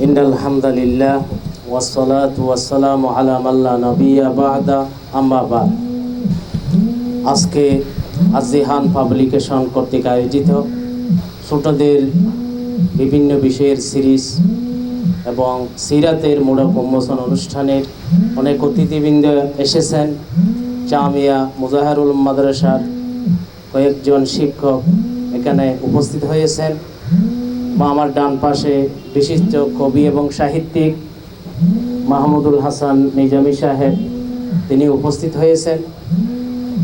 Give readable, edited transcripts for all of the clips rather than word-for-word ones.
ইন্নাল হামদুলিল্লাহ ওয়াসসালাতু ওয়াসসালামু আলা মান লা নাবিয়্যা বা'দা আম্মা বা'দ। আজকে আজিহান পাবলিকেশন কর্তৃক আয়োজিত ছোটদের বিভিন্ন বিষয়ের সিরিজ এবং সিরাতের মোড়ক উন্মোচন অনুষ্ঠানের অনেক অতিথিবৃন্দ এসেছেন। জামিয়া মুজাহিরুল মাদ্রাসার কয়েকজন শিক্ষক এখানে উপস্থিত হয়েছেন। আমার ডান পাশে বিশিষ্ট কবি এবং সাহিত্যিক মাহমুদুল হাসান নিজামী সাহেব, তিনি উপস্থিত হয়েছেন।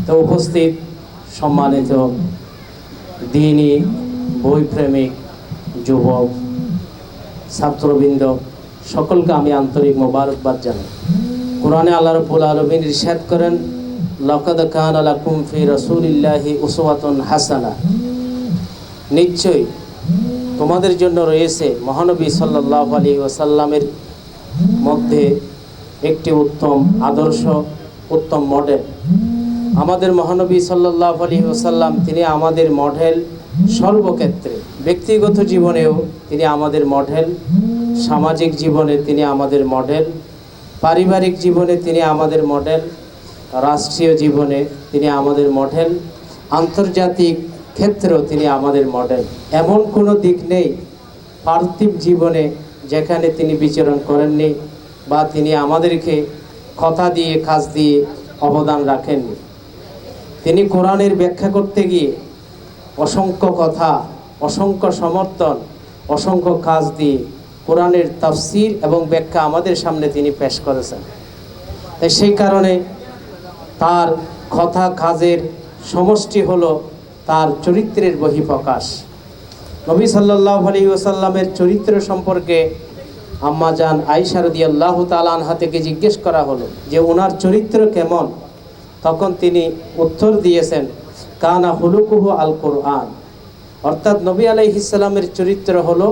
তো উপস্থিত সম্মানিত দ্বীনী বইপ্রেমিক যুবক ছাত্রবৃন্দ, সকলকে আমি আন্তরিক মোবারকবাদ জানাই। কোরআনে আল্লাহ রাব্বুল আলামিন ইরশাদ করেন, লাকাদ কানা লাকুম ফি রাসূলিল্লাহি উসওয়াতুন হাসানাহ, নিশ্চয়ই তোমাদের জন্য রয়েছে মহানবী সাল্লাল্লাহু আলাইহি ওয়াসাল্লামের মধ্যে একটি উত্তম আদর্শ, উত্তম মডেল। আমাদের মহানবী সাল্লাল্লাহু আলাইহি ওয়াসাল্লাম তিনি আমাদের মডেল সর্বক্ষেত্রে, ব্যক্তিগত জীবনেও তিনি আমাদের মডেল, সামাজিক জীবনে তিনি আমাদের মডেল, পারিবারিক জীবনে তিনি আমাদের মডেল, রাষ্ট্রীয় জীবনে তিনি আমাদের মডেল, আন্তর্জাতিক ক্ষেত্রেও তিনি আমাদের মডেল। এমন কোনো দিক নেই পার্থিব জীবনে যেখানে তিনি বিচরণ করেননি বা তিনি আমাদেরকে কথা দিয়ে কাজ দিয়ে অবদান রাখেননি। তিনি কোরআনের ব্যাখ্যা করতে গিয়ে অসংখ্য কথা, অসংখ্য সমর্থন, অসংখ্য কাজ দিয়ে কোরআনের তাফসীর এবং ব্যাখ্যা আমাদের সামনে তিনি পেশ করেছেন। তাই সেই কারণে তার কথা কাজের সমষ্টি হলো তার চরিত্রের বহিঃপ্রকাশ। নবী সাল্লাল্লাহু আলাইহি ওয়াসাল্লামের চরিত্র সম্পর্কে আম্মা জান আয়েশা রাদিয়াল্লাহু তাআলা আনহা থেকে জিজ্ঞেস করা হলো যে ওনার চরিত্র কেমন। তখন তিনি উত্তর দিয়েছেন, কানা হুলুকুহু আল কোরআন, অর্থাৎ নবী আলাইহিস সালামের চরিত্র হলো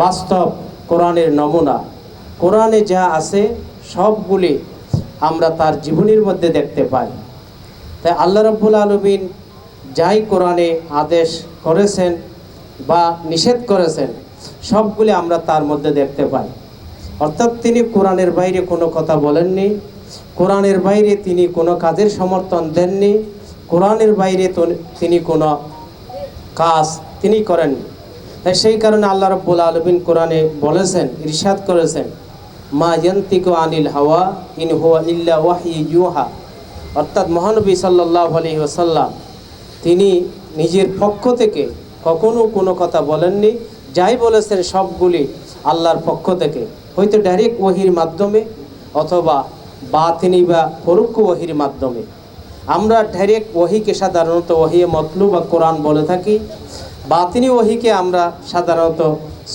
বাস্তব কোরআনের নমুনা। কোরআনে যা আছে সবগুলি আমরা তার জীবনীর মধ্যে দেখতে পাই। তাই আল্লাহ রাব্বুল আলামিন যাই কোরআনে আদেশ করেছেন বা নিষেধ করেছেন সবগুলি আমরা তার মধ্যে দেখতে পাই। অর্থাৎ তিনি কোরআনের বাইরে কোনো কথা বলেননি, কোরআনের বাইরে তিনি কোনো কাজের সমর্থন দেননি, কোরআনের বাইরে তিনি কোনো কাজ তিনি করেননি। তাই সেই কারণে আল্লাহ রাব্বুল আলামিন কোরআনে বলেছেন, ইরশাদ করেছেন, মা ইয়ান্তিকু আনিল হাওয়া ইন হুয়া ইল্লা ওয়াহয়ু ইউহা, অর্থাৎ মহানবী সাল্লাল্লাহু আলাইহি ওয়াসাল্লাম তিনি নিজের পক্ষ থেকে কখনো কোনো কথা বলেননি। যাই বলেছেন সবগুলি আল্লাহর পক্ষ থেকে, হয়তো ডাইরেক্ট ওহির মাধ্যমে অথবা বাতিনি বা পরোক্ষ ওহির মাধ্যমে। আমরা ডাইরেক্ট ওহিকে সাধারণত ওহিয়ে মতলু বা কোরআন বলে থাকি, বাতিনি ওহিকে আমরা সাধারণত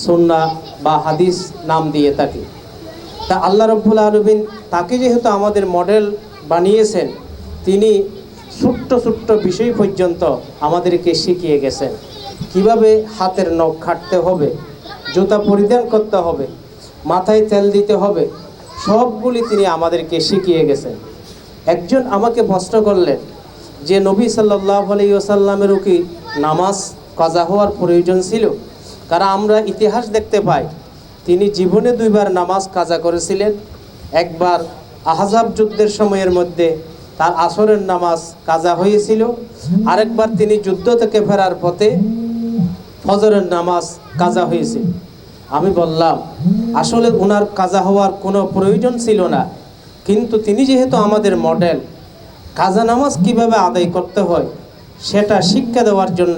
সুন্নাহ বা হাদিস নাম দিয়ে থাকি। তা আল্লাহ রাব্বুল আলামিন তাকে যেহেতু আমাদের মডেল বানিয়েছেন, তিনি ছোট্ট ছোট্ট বিষয় পর্যন্ত আমাদেরকে শিখিয়ে গেছেন। কিভাবে হাতের নখ কাটতে হবে, জুতা পরিধান করতে হবে, মাথায় তেল দিতে হবে, সবগুলি তিনি আমাদেরকে শিখিয়ে গেছেন। একজন আমাকে প্রশ্ন করলেন যে নবী সাল্লাল্লাহু আলাইহি ওয়াসাল্লামেরও কি নামাজ কাজা হওয়ার প্রয়োজন ছিল? কারণ আমরা ইতিহাস দেখতে পাই তিনি জীবনে দুইবার নামাজ কাজা করেছিলেন। একবার আহজাব যুদ্ধের সময়ের মধ্যে তার আসরের নামাজ কাজা হয়েছিল, আরেকবার তিনি যুদ্ধ থেকে ফেরার পথে ফজরের নামাজ কাজা হয়েছিল। আমি বললাম আসলে ওনার কাজা হওয়ার কোনো প্রয়োজন ছিল না, কিন্তু তিনি যেহেতু আমাদের মডেল, কাজা নামাজ কিভাবে আদায় করতে হয় সেটা শিক্ষা দেওয়ার জন্য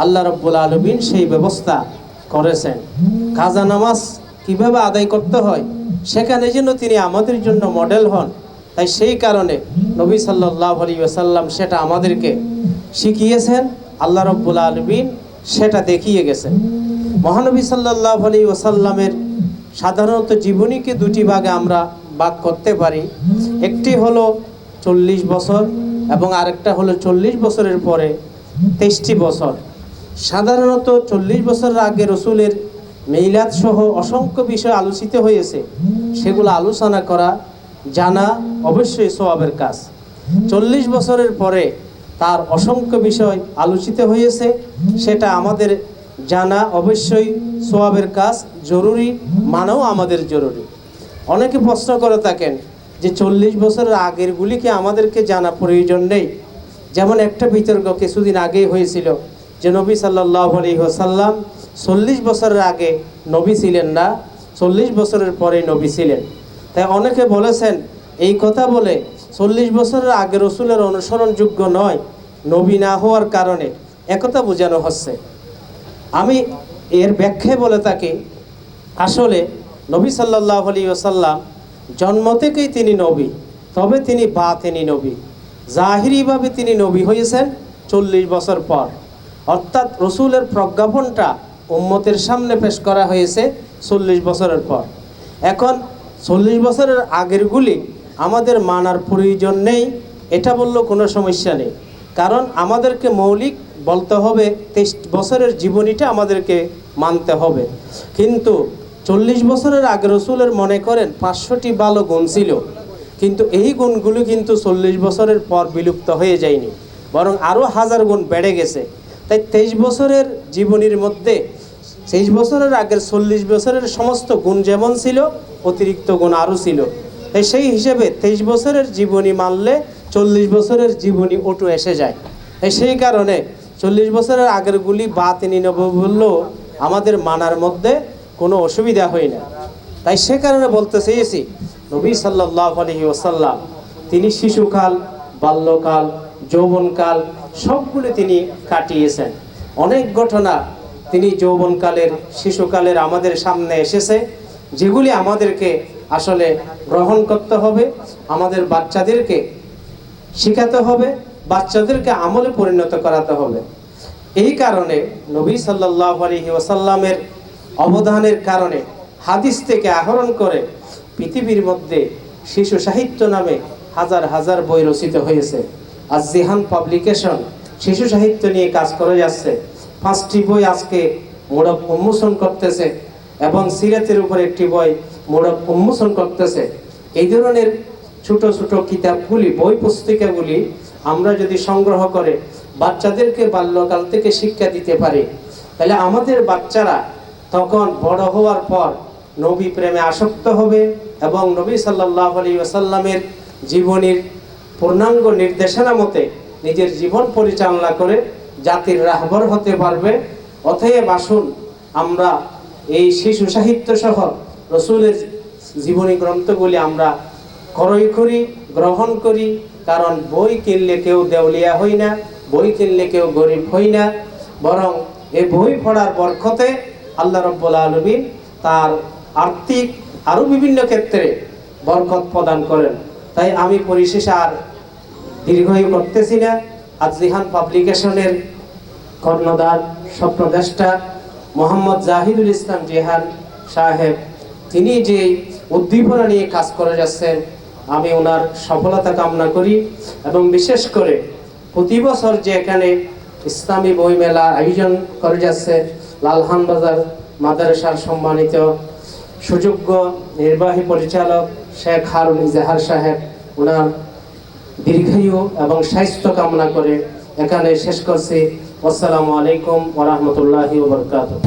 আল্লাহ রাব্বুল আলামিন সেই ব্যবস্থা করেছেন। কাজা নামাজ কিভাবে আদায় করতে হয় সেখানে যেন তিনি আমাদের জন্য মডেল হন। তাই সেই কারণে নবী সাল্লাল্লাহু আলাইহি ওয়াসাল্লাম সেটা আমাদেরকে শিখিয়েছেন, আল্লাহ রাব্বুল আলামিন সেটা দেখিয়ে গেছেন। মহানবী সাল্লাল্লাহু আলাইহি ওয়াসাল্লামের সাধারণত জীবনীকে দুটি ভাগে আমরা ভাগ করতে পারি। একটি হলো 40 বছর এবং আরেকটা হলো 40 বছরের পরে 23টি বছর। সাধারণত 40 বছরের আগে রসুলের মিলাদ সহ অসংখ্য বিষয় আলোচিত হয়েছে, সেগুলো আলোচনা করা জানা অবশ্যই সওয়াবের কাজ। 40 বছরের পরে তার অসংখ্য বিষয় আলোচিত হয়েছে, সেটা আমাদের জানা অবশ্যই সওয়াবের কাজ, জরুরি, মানাও আমাদের জরুরি। অনেকে প্রশ্ন করে থাকেন যে 40 বছরের আগেরগুলি কি আমাদেরকে জানা প্রয়োজন নেই? যেমন একটা বিতর্ক কিছুদিন আগেই হয়েছিল যে নবী সাল্লাল্লাহু আলাইহি ওয়াসাল্লাম 40 বছরের আগে নবী ছিলেন না, 40 বছরের পরে নবী ছিলেন। তাই অনেকে বলেছেন এই কথা বলে 40 বছরের আগে রসুলের অনুসরণযোগ্য নয় নবী না হওয়ার কারণে, একথা বোঝানো হচ্ছে। আমি এর ব্যাখ্যায় বলে থাকি, আসলে নবী সাল্লাল্লাহু আলাইহি ওয়াসাল্লাম জন্ম থেকেই তিনি নবী, তবে তিনি বাতিনি নবী। জাহিরিভাবে তিনি নবী হয়েছেন 40 বছর পর, অর্থাৎ রসুলের প্রজ্ঞাপনটা উম্মতের সামনে পেশ করা হয়েছে 40 বছরের পর। এখন 40 বছরের আগেরগুলি আমাদের মানার প্রয়োজন নেই, এটা বললেও কোনো সমস্যা নেই। কারণ আমাদেরকে মৌলিক বলতে হবে 23 বছরের জীবনীটা আমাদেরকে মানতে হবে। কিন্তু 40 বছরের আগে রসুলের মনে করেন 500টি ভালো গুণ ছিল, কিন্তু এই গুণগুলো কিন্তু 40 বছরের পর বিলুপ্ত হয়ে যায়নি, বরং আরও 1000 গুণ বেড়ে গেছে। তাই 23 বছরের জীবনীর মধ্যে 23 বছরের আগের 40 বছরের সমস্ত গুণ যেমন ছিল, অতিরিক্ত গুণ আরও ছিল। তাই সেই হিসেবে 23 বছরের জীবনী মানলে 40 বছরের জীবনী অটু এসে যায়। তাই সেই কারণে 40 বছরের আগেরগুলি বাতিনি নবী বললেও আমাদের মানার মধ্যে কোনো অসুবিধা হয় না। তাই সে কারণে বলতে চেয়েছি, নবী সাল্লাল্লাহু আলাইহি ওয়াসাল্লাম তিনি শিশুকাল, বাল্যকাল, যৌবনকাল সবগুলো তিনি কাটিয়েছেন। অনেক ঘটনা তিনি যৌবনকালের, শিশুকালের আমাদের সামনে এসেছে, যেগুলি আমাদেরকে আসলে গ্রহণ করতে হবে, আমাদের বাচ্চাদেরকে শেখাতে হবে, বাচ্চাদেরকে আমলে পরিণত করাতে হবে। এই কারণে নবী সাল্লাল্লাহু আলাইহি ওয়াসাল্লামের অবদানের কারণে হাদিস থেকে আহরণ করে পৃথিবীর মধ্যে শিশু সাহিত্য নামে হাজার হাজার বই রচিত হয়েছে। আজ জিহান পাবলিকেশন শিশু সাহিত্য নিয়ে কাজ করে যাচ্ছে। 5টি বই আজকে মোড়ক উন্মোচন করতেছে এবং সিরাতের উপর একটি বই মোড়ক উন্মোচন করতেছে। এই ধরনের ছোট ছোট কিতাবগুলি, বই পুস্তিকাগুলি আমরা যদি সংগ্রহ করে বাচ্চাদেরকে বাল্যকাল থেকে শিক্ষা দিতে পারি, তাহলে আমাদের বাচ্চারা তখন বড় হওয়ার পর নবী প্রেমে আসক্ত হবে এবং নবী সাল্লাল্লাহু আলাইহি ওয়াসাল্লামের জীবনীর পূর্ণাঙ্গ নির্দেশনা মতে নিজের জীবন পরিচালনা করে জাতির রাহবর হতে পারবে। অতএব আসুন আমরা এই শিশু সাহিত্য সহ রসুলের জীবনী গ্রন্থগুলি আমরা ক্রয় করি, গ্রহণ করি। কারণ বই কিনলে কেউ দেউলিয়া হই না, বই কিনলে কেউ গরিব হই না, বরং এই বই পড়ার বরকতে আল্লাহ রাব্বুল আলামিন তার আর্থিক আরও বিভিন্ন ক্ষেত্রে বরকত প্রদান করেন। তাই আমি পরিশেষে আর দীর্ঘায়ু করতেছি না। আজ জিহান পাবলিকেশনের কর্ণধার, স্বপ্নদ্রষ্টা মোহাম্মদ জাহিদুল ইসলাম জিহান সাহেব, তিনি যে উদ্দীপনা নিয়ে কাজ করে যাচ্ছেন, আমি ওনার সফলতা কামনা করি। এবং বিশেষ করে প্রতি বছর যে এখানে ইসলামী বই মেলা আয়োজন করে যাচ্ছে, লালখান বাজার মাদ্রাসার সম্মানিত সুযোগ্য নির্বাহী পরিচালক শেখ হারুন ইজাহার সাহেব, ওনার দীর্ঘায়ু এবং স্বাস্থ্য কামনা করে এখানে শেষ করছি। আসসালামু আলাইকুম ওয়া রাহমাতুল্লাহি ওয়া বারাকাতুহু।